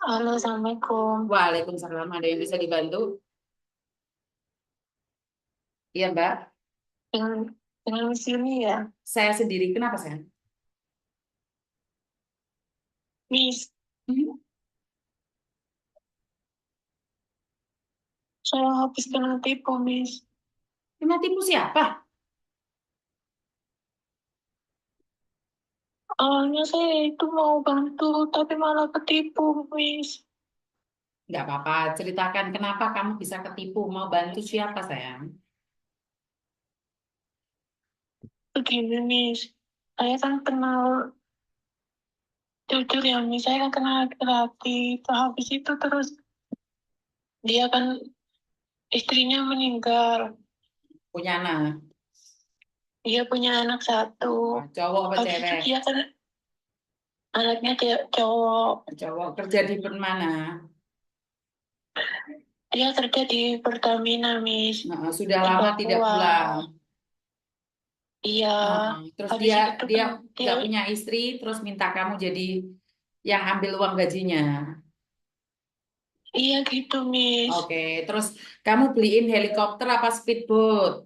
Halo, Assalamualaikum. Waalaikumsalam. Ada yang bisa dibantu? Iya, Mbak. Dengan di sini ya, Saya sendiri. Kenapa, sayang? Miss. Hmm? Saya habis kena tipu, Miss. Kena tipu siapa? Awalnya saya itu mau bantu, tapi malah ketipu, Miss. Nggak apa-apa. Ceritakan kenapa kamu bisa ketipu. Mau bantu siapa, sayang? Begini, Miss. Saya kan kenal, jujur ya, Miss. Saya kan kenal laki-laki. Habis itu terus dia kan istrinya meninggal. Punya anak. Dia punya anak satu. Cowok apa Habis itu cewek? dia kan anaknya cowok. Cowok. Kerja di mana? Dia kerja di Pertamina, Miss. Nah, sudah Di lama tidak Papua. pulang. Iya, Terus habis dia itu dia kan dia, nggak punya istri, terus minta kamu jadi yang ambil uang gajinya. iya gitu, Miss. Oke. Terus kamu beliin helikopter apa speedboat?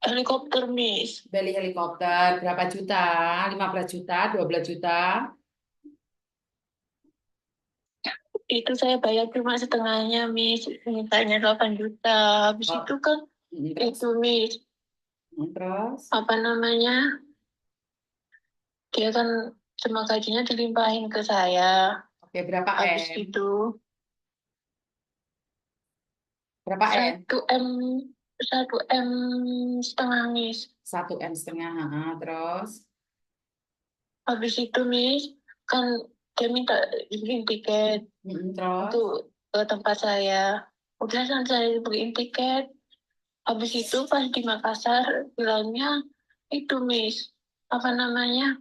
Helikopter, Miss. Beli helikopter berapa juta? 15 juta, 12 juta. Itu saya bayar cuma setengahnya, Miss. Mintanya 8 juta. Habis Oh, itu kan, itu, terus, Miss. terus. Apa namanya? Dia kan semua gajinya dilimpahin ke saya. Oke, berapa Habis M? itu, Berapa M? 1 M, 1 M setengah, Miss. 1 M setengah. Terus. Habis itu, Miss, kan dia minta beliin tiket Terus. untuk ke tempat saya. Udah kan saya beliin tiket. Habis itu pas di Makassar bilangnya itu, Miss, apa namanya,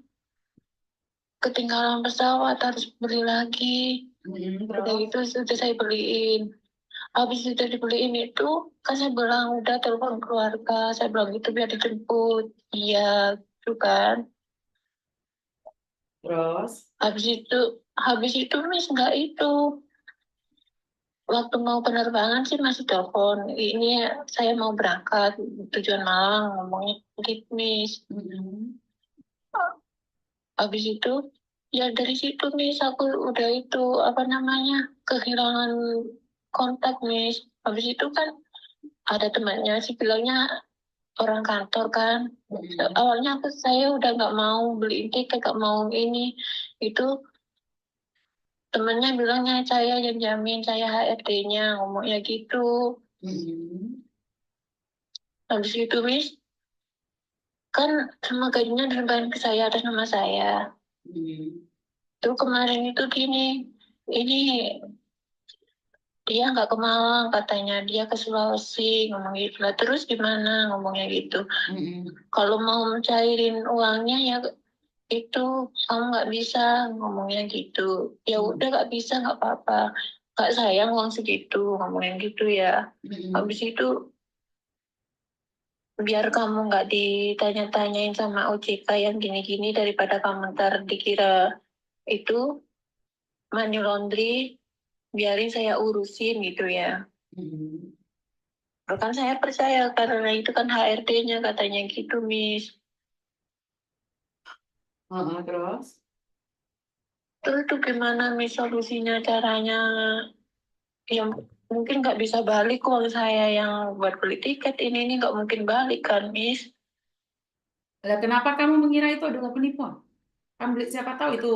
ketinggalan pesawat harus beli lagi. Udah Terus. gitu sudah saya beliin. Habis itu dibeliin itu kan saya bilang udah telepon keluarga. Saya bilang itu biar dijemput. Iya, itu kan. Terus. Habis itu habis itu Miss nggak itu. Waktu mau penerbangan sih masih telepon. Ini saya mau berangkat tujuan Malang ngomongnya gitu, Miss. Habis itu ya dari situ Miss aku udah itu apa namanya kehilangan kontak, Miss. Habis itu kan ada temannya sih bilangnya orang kantor kan. Awalnya saya udah nggak mau beli tiket, nggak mau ini itu, temennya bilangnya saya yang jamin, saya HRD-nya ngomongnya gitu. Habis itu, Miss, kan semua gajinya dilimpahin ke saya atas nama saya. Tuh kemarin itu gini, ini dia nggak ke Malang katanya, dia ke Sulawesi ngomong gitu lah. Terus gimana ngomongnya gitu. Kalau mau mencairin uangnya ya itu kamu nggak bisa ngomongnya gitu. Ya udah nggak bisa nggak apa-apa. Nggak sayang uang segitu ngomongnya gitu ya. Habis itu biar kamu nggak ditanya-tanyain sama OJK yang gini-gini daripada kamu ntar dikira itu money laundry, biarin saya urusin gitu ya. Kan saya percaya karena itu kan HRD-nya katanya gitu, Miss. Terus. Terus tuh gimana, Miss, solusinya caranya? Yang mungkin nggak bisa balik uang saya yang buat beli tiket ini nggak mungkin balik kan, Miss? Lah, kenapa kamu mengira itu adalah penipuan? Kamu siapa tahu itu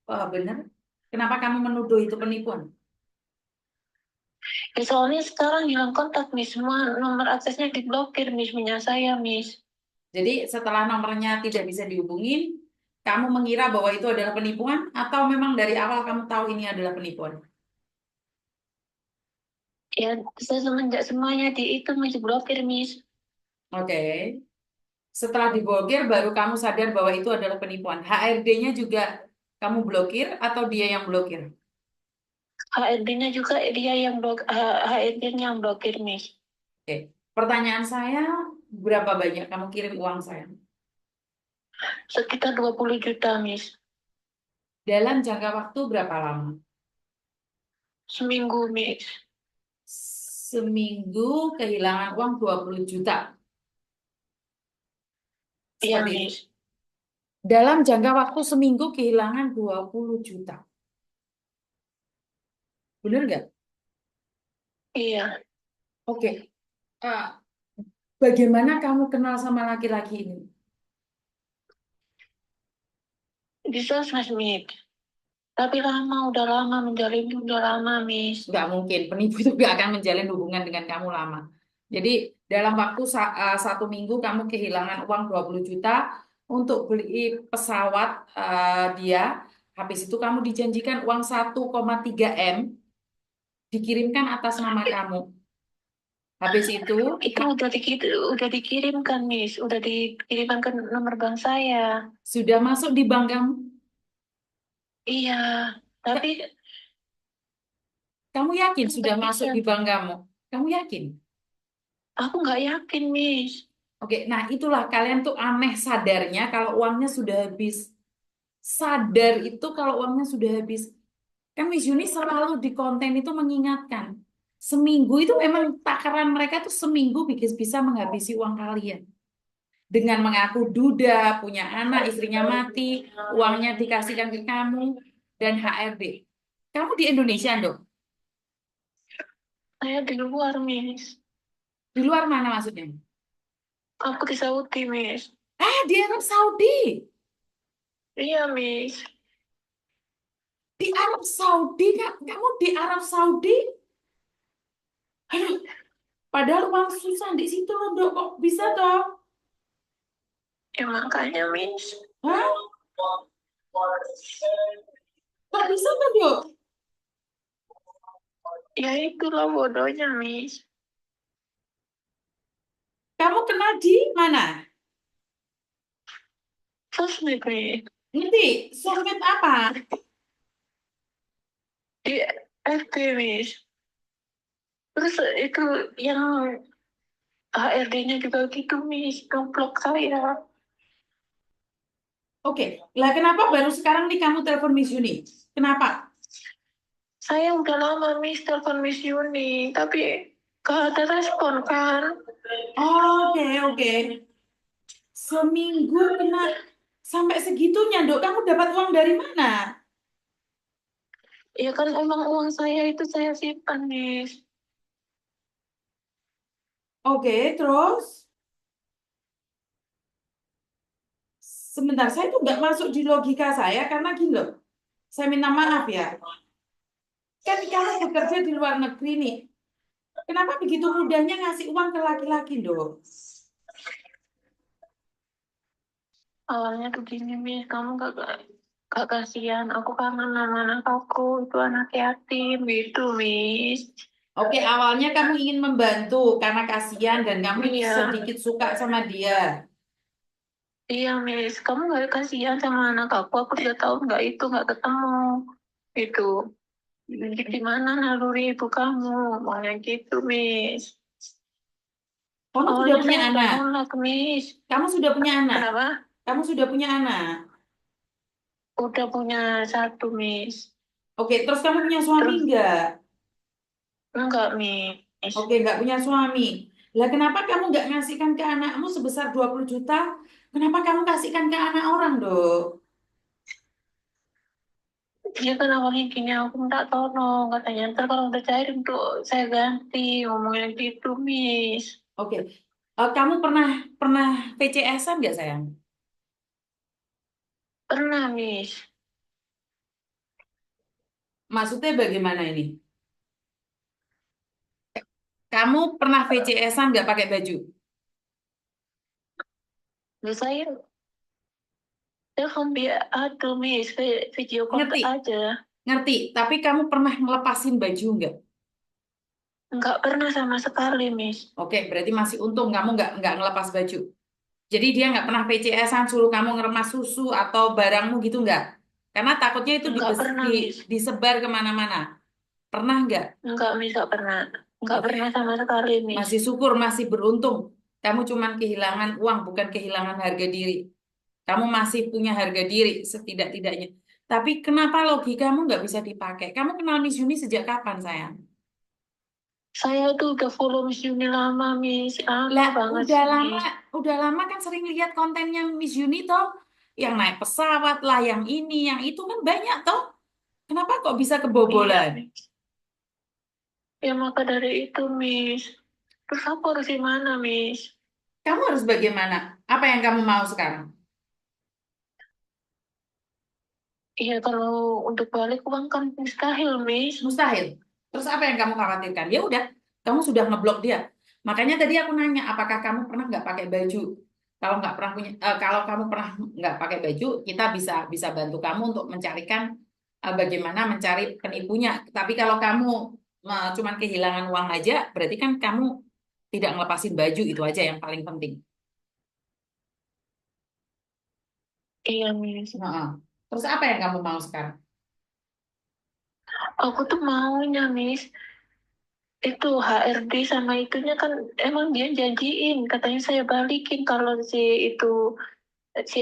benar. Kenapa kamu menuduh itu penipuan? Ya, soalnya sekarang hilang kontak, Miss. Semua nomor aksesnya diblokir, Miss, punya saya, Miss. Jadi setelah nomornya tidak bisa dihubungin, kamu mengira bahwa itu adalah penipuan atau memang dari awal kamu tahu ini adalah penipuan? Ya, saya semenjak semuanya di itu, Miss, blokir, Miss. Oke. Setelah diblokir baru kamu sadar bahwa itu adalah penipuan. HRD-nya juga kamu blokir atau dia yang blokir? HRD-nya juga dia yang HRD-nya yang blokir, Miss. Oke. Pertanyaan saya, berapa banyak kamu kirim uang saya? Sekitar 20 juta, Miss. Dalam jangka waktu berapa lama? Seminggu, Miss. Seminggu kehilangan uang 20 juta. Iya, Seperti itu. Miss. Dalam jangka waktu seminggu kehilangan 20 juta. Bener nggak? Iya. Oke. Eh, Bagaimana kamu kenal sama laki-laki ini? Di sosmed, Miss. Tapi lama, udah lama menjalin, udah lama, Miss. Nggak mungkin, penipu itu nggak akan menjalin hubungan dengan kamu lama. Jadi dalam waktu 1 minggu kamu kehilangan uang 20 juta untuk beli pesawat dia. Habis itu kamu dijanjikan uang 1,3 M dikirimkan atas nama kamu. Habis itu Itu udah dikirimkan, Miss. Udah dikirimkan ke nomor bank saya. sudah masuk di bank kamu. Iya. Tapi Kamu yakin nggak sudah masuk bisa. di bank kamu? Kamu yakin? Aku nggak yakin, Miss. Oke, nah itulah kalian tuh aneh sadarnya kalau uangnya sudah habis. Sadar itu kalau uangnya sudah habis. Kan Miss Yuni selalu di konten itu mengingatkan. Seminggu itu memang takaran mereka tuh seminggu bisa menghabisi uang kalian. Dengan mengaku duda, punya anak, istrinya mati, uangnya dikasihkan ke kamu, dan HRD. Kamu di Indonesia, dong? Saya di luar, Miss. Di luar mana maksudnya? Aku di Saudi, Miss. Di Arab Saudi. Iya, Miss. Di Arab Saudi, kamu di Arab Saudi? Aduh, padahal uang susah di situ loh, dok. Kok bisa toh? Ya makanya, Miss. Hah? Kok bisa toh, dok? Ya itulah bodohnya, Miss. Kamu kenal di mana? Sosmed, Miss. Ngerti? Sosmed apa? Di FB, Miss. Terus itu yang HRD-nya juga gitu, Miss. Ngeblok saya. Oke, lah kenapa baru sekarang nih kamu telepon Miss Yuni? Kenapa? Saya udah lama, Miss, telepon Miss Yuni. Tapi gak ada respon, kan? Oke, oke. Seminggu kena sampai segitunya, dok. Kamu dapat uang dari mana? Ya kan emang uang saya itu saya simpan, Miss. Oke, terus sebentar, saya tuh nggak masuk di logika saya karena gini loh. Saya minta maaf ya. Kan kamu bekerja di luar negeri nih. Kenapa begitu mudahnya ngasih uang ke laki-laki, dok? Awalnya tuh gini, Miss. Kamu gak kasihan. Aku kangen sama anak aku. Itu anak yatim, gitu, Miss. Oke, awalnya kamu ingin membantu karena kasihan dan kamu Iya. sedikit suka sama dia. Iya, Miss. Kamu gak kasihan sama anak aku. Aku 3 tahun gak ketemu. Itu. Gimana naluri ibu kamu? Maunya gitu, Miss. Kamu sudah Awalnya punya saya udah anak. nolak, Miss. Kamu sudah punya anak. Kenapa? Kamu sudah punya anak. Udah punya 1, Miss. Oke, terus kamu punya suami Terus, enggak? enggak, Miss. Oke, nggak punya suami. Lah kenapa kamu nggak ngasihkan ke anakmu sebesar 20 juta? Kenapa kamu kasihkan ke anak orang, dok? Dia kan awalnya gini, aku minta tolong. Katanya, ntar kalau udah cair untuk saya ganti. Ngomongnya gitu, Miss. Oke. Kamu pernah pernah PCS-an nggak, sayang? Pernah, Miss. Maksudnya bagaimana ini? Kamu pernah VCS-an nggak pakai baju? Nah, saya telepon dia, aduh, Miss. Video call Ngerti, aja. ngerti. Tapi kamu pernah ngelepasin baju nggak? Enggak pernah sama sekali, Miss. Oke, berarti masih untung kamu nggak ngelepas baju. Jadi dia nggak pernah PCS-an suruh kamu ngeremas susu atau barangmu gitu nggak? Karena takutnya itu Enggak pernah, Miss. disebar kemana-mana. Pernah nggak? Enggak, Miss. Enggak pernah. Enggak Oke, pernah sama sekali, Miss. masih syukur, masih beruntung. Kamu cuman kehilangan uang, bukan kehilangan harga diri. Kamu masih punya harga diri setidak-tidaknya. Tapi kenapa logikamu nggak bisa dipakai? Kamu kenal Miss Yuni sejak kapan, sayang? Saya tuh udah follow Miss Yuni lama, Miss. Lama Lah, banget sih, Miss. udah lama kan sering lihat kontennya Miss Yuni toh, yang naik pesawat lah, yang ini, yang itu kan banyak toh. Kenapa kok bisa Iya, kebobolan? Miss. Ya maka dari itu, Miss. Terus aku harus gimana, Miss? Kamu harus bagaimana? Apa yang kamu mau sekarang? Iya, kalau untuk balik uang kan mustahil, Miss. Mustahil. Terus apa yang kamu khawatirkan? Ya udah, kamu sudah ngeblok dia. Makanya tadi aku nanya, apakah kamu pernah nggak pakai baju? Kalau nggak pernah punya, kalau kamu pernah nggak pakai baju, kita bisa bisa bantu kamu untuk mencarikan bagaimana mencari penipunya. Tapi kalau kamu cuman kehilangan uang aja, berarti kan kamu tidak ngelepasin baju, itu aja yang paling penting. Iya, Miss. Heeh. Terus apa yang kamu mau sekarang? Aku tuh maunya, Miss. Itu HRD sama itunya kan emang dia janjiin. Katanya saya balikin kalau si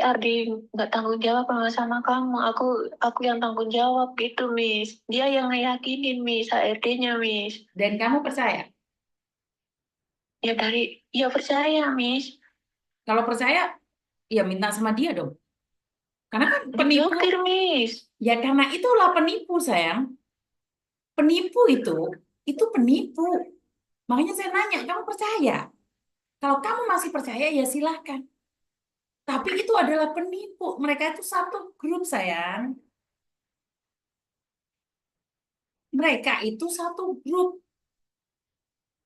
Ardi nggak tanggung jawab sama kamu. Aku yang tanggung jawab gitu, Miss. Dia yang ngeyakinin, Miss, HRD-nya, Miss. Dan kamu percaya? Ya percaya, Miss. Kalau percaya, ya minta sama dia dong. Karena kan penipu. Diblokir, Miss. Ya karena itulah penipu, sayang. Penipu itu penipu. Makanya saya nanya, kamu percaya? Kalau kamu masih percaya, ya silahkan. Tapi itu adalah penipu. Mereka itu satu grup, sayang. Mereka itu satu grup.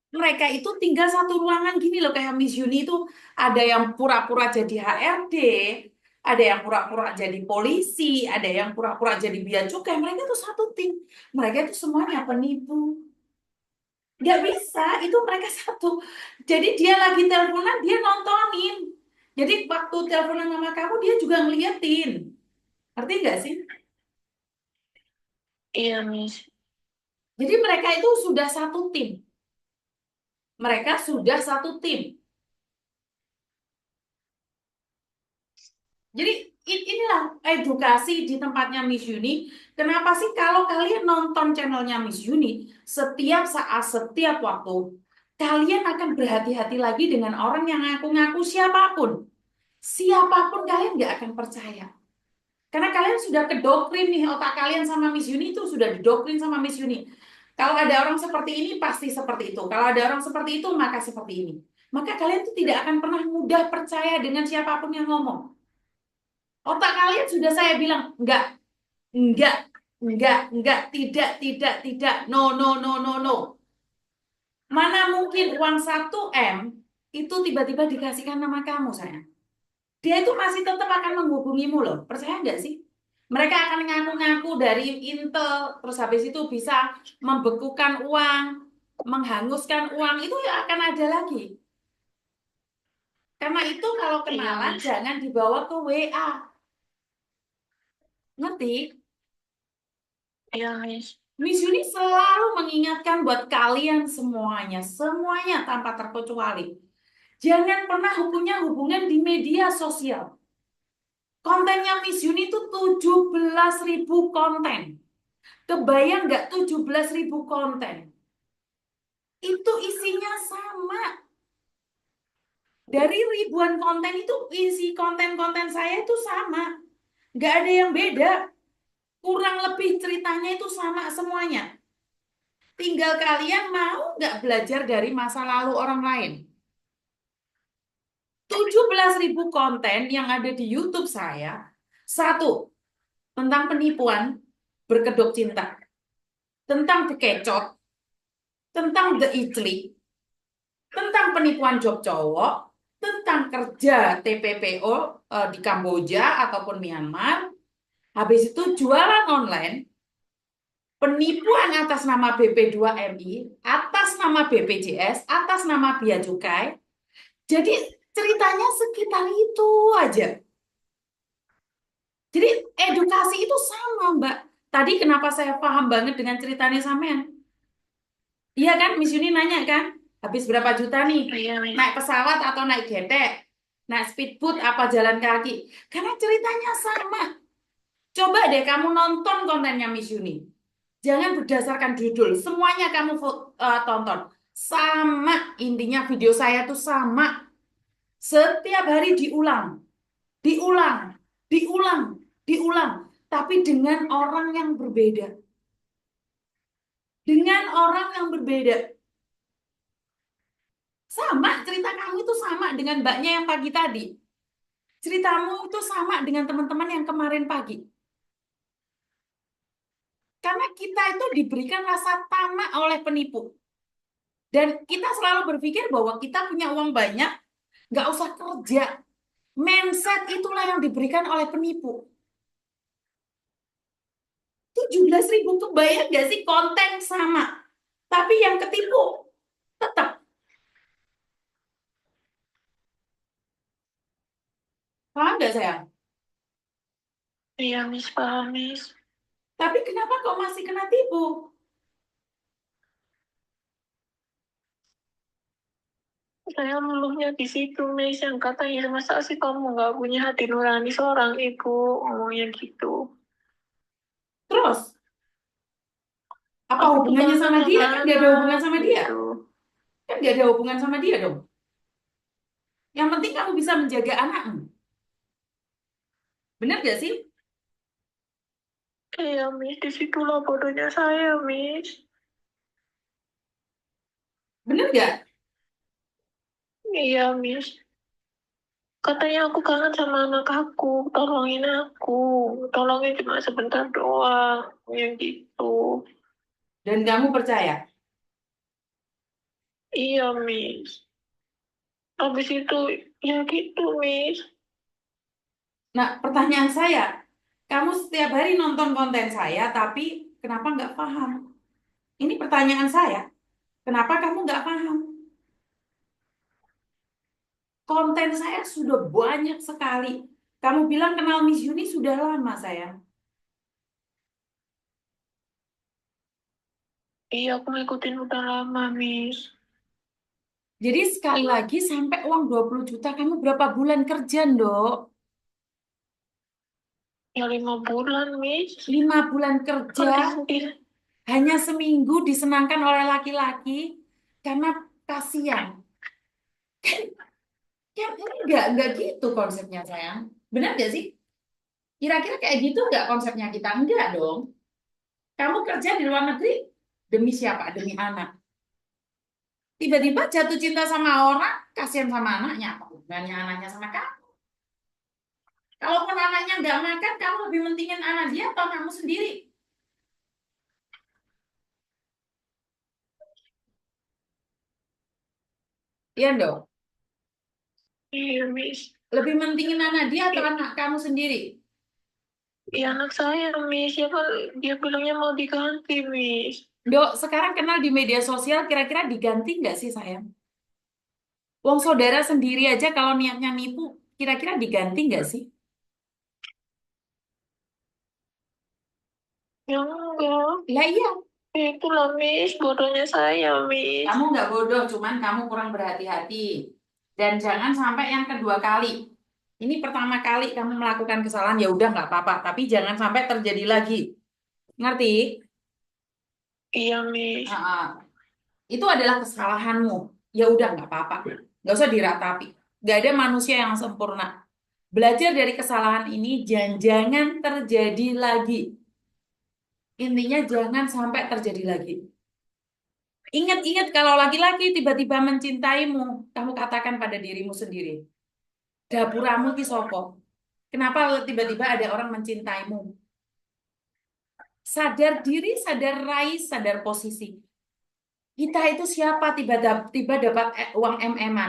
Mereka itu tinggal satu ruangan gini loh, kayak Miss Yuni itu ada yang pura-pura jadi HRD, ada yang pura-pura jadi polisi, ada yang pura-pura jadi bea cukai. Mereka itu satu tim. Mereka itu semuanya penipu. Nggak bisa, itu mereka satu. Jadi dia lagi teleponan, dia nontonin. Jadi waktu teleponan sama kamu, dia juga ngeliatin. Ngerti nggak sih? Iya, Miss. Jadi mereka itu sudah satu tim. Mereka sudah satu tim. Jadi inilah edukasi di tempatnya Miss Yuni. Kenapa sih kalau kalian nonton channelnya Miss Yuni, setiap saat, setiap waktu, kalian akan berhati-hati lagi dengan orang yang ngaku-ngaku siapapun. Siapapun kalian nggak akan percaya. Karena kalian sudah kedoktrin nih, otak kalian sama Miss Yuni itu sudah didoktrin sama Miss Yuni. Kalau ada orang seperti ini, pasti seperti itu. Kalau ada orang seperti itu, maka seperti ini. Maka kalian tuh tidak akan pernah mudah percaya dengan siapapun yang ngomong. Otak kalian sudah saya bilang, enggak, enggak, tidak, no, no, no, no, no. Mana mungkin uang 1 M itu tiba-tiba dikasihkan nama kamu, sayang. Dia itu masih tetap akan menghubungimu loh. Percaya nggak sih? Mereka akan ngaku-ngaku dari Intel, terus habis itu bisa membekukan uang, menghanguskan uang, itu ya akan ada lagi. Karena itu kalau Iya, kenalan Miss. jangan dibawa ke WA. Ngerti? Iya, Miss. Miss Yuni selalu mengingatkan buat kalian semuanya tanpa terkecuali. Jangan pernah punya hubungan di media sosial. Kontennya Miss Yuni itu 17.000 konten. Kebayang nggak 17.000 konten? Itu isinya sama. Dari ribuan konten itu isi konten-konten saya itu sama. Nggak ada yang beda. Kurang lebih ceritanya itu sama semuanya. Tinggal kalian mau nggak belajar dari masa lalu orang lain. 17.000 konten yang ada di YouTube saya. Satu, tentang penipuan berkedok cinta. Tentang bekecot. Tentang the iclik. Tentang penipuan job cowok. Tentang kerja TPPO di Kamboja ataupun Myanmar. Habis itu jualan online. Penipuan atas nama BP2MI. Atas nama BPJS. Atas nama Bea Cukai. Jadi ceritanya sekitar itu aja. Jadi edukasi itu sama, Mbak. Tadi kenapa saya paham banget dengan ceritanya sampean? Iya kan, Miss Yuni nanya kan, habis berapa juta nih? Iya, Miss. Naik pesawat atau naik getek? Naik speedboat apa jalan kaki? Karena ceritanya sama. Coba deh kamu nonton kontennya Miss Yuni. Jangan berdasarkan judul, semuanya kamu tonton. Sama intinya video saya tuh sama. Setiap hari diulang, diulang, diulang, diulang. Tapi dengan orang yang berbeda. Dengan orang yang berbeda. Sama, cerita kamu itu sama dengan mbaknya yang pagi tadi. Ceritamu itu sama dengan teman-teman yang kemarin pagi. Karena kita itu diberikan rasa tamak oleh penipu. Dan kita selalu berpikir bahwa kita punya uang banyak, nggak usah kerja. Mindset itulah yang diberikan oleh penipu. 17.000 kebayang nggak sih konten sama. Tapi yang ketipu tetap. Paham nggak saya? Iya, Miss, paham, Miss. Tapi kenapa kok masih kena tipu? Saya ngeluhnya di situ, Miss. Yang katanya, masa sih kamu nggak punya hati nurani seorang ibu? Ngomongnya gitu. Terus, apa Aku tuh hubungannya kangen sama dia? sama Kan nggak ada hubungan anak, sama dia. gitu. Kan nggak ada hubungan sama dia dong. Yang penting kamu bisa menjaga anakmu. Benar gak sih? Iya, Miss. Disitulah bodohnya saya, Miss. Benar gak? Iya, Miss. Katanya aku kangen sama anak aku, tolongin aku. Tolongin cuma sebentar doang. Yang gitu. Dan kamu percaya? Iya, Miss. Habis itu, ya gitu, Miss. Nah, pertanyaan saya, kamu setiap hari nonton konten saya, tapi kenapa nggak paham? Ini pertanyaan saya, kenapa kamu nggak paham? Konten saya sudah banyak sekali. Kamu bilang kenal Miss Yuni sudah lama, sayang. Iya, aku ngikutin udah lama, Miss. Jadi sekali lagi sampai uang 20 juta, kamu berapa bulan kerja, Dok? Ya 5 bulan, Miss. 5 bulan kerja, Kerja sendiri. hanya seminggu disenangkan oleh laki-laki, karena kasihan. Kan ini nggak gitu konsepnya, sayang. Benar nggak sih? Kira-kira kayak gitu nggak konsepnya kita? Enggak dong. Kamu kerja di luar negeri demi siapa? Demi anak. Tiba-tiba jatuh cinta sama orang, kasihan sama anaknya. Apa hubungannya anaknya sama kamu? Kalaupun anaknya nggak makan, kamu lebih mentingin anak dia atau anakmu sendiri? Iya dong. Iya, Miss. Lebih mentingin anak dia atau I- anak kamu sendiri? Iya, anak saya, Miss. Ya kan dia bilangnya mau diganti, Miss. Dok, sekarang kenal di media sosial, kira-kira diganti nggak sih, sayang? Wong saudara sendiri aja kalau niatnya nipu, kira-kira diganti nggak sih? Ya enggak. Lah iya, Ya itulah, Miss. Bodohnya saya, Miss. kamu nggak bodoh, cuman kamu kurang berhati-hati. Dan jangan sampai yang kedua kali. Ini pertama kali kamu melakukan kesalahan, ya udah nggak apa-apa. Tapi jangan sampai terjadi lagi. Ngerti? Iya, Miss. Itu adalah kesalahanmu. Ya udah nggak apa-apa. Nggak usah diratapi. Nggak ada manusia yang sempurna. Belajar dari kesalahan ini dan jangan terjadi lagi. Intinya jangan sampai terjadi lagi. Ingat-ingat kalau laki-laki tiba-tiba mencintaimu, kamu katakan pada dirimu sendiri, dapuramu ki sopo. Kenapa tiba-tiba ada orang mencintaimu? Sadar diri, sadar raih, sadar posisi. Kita itu siapa tiba-tiba dapat uang MM-an?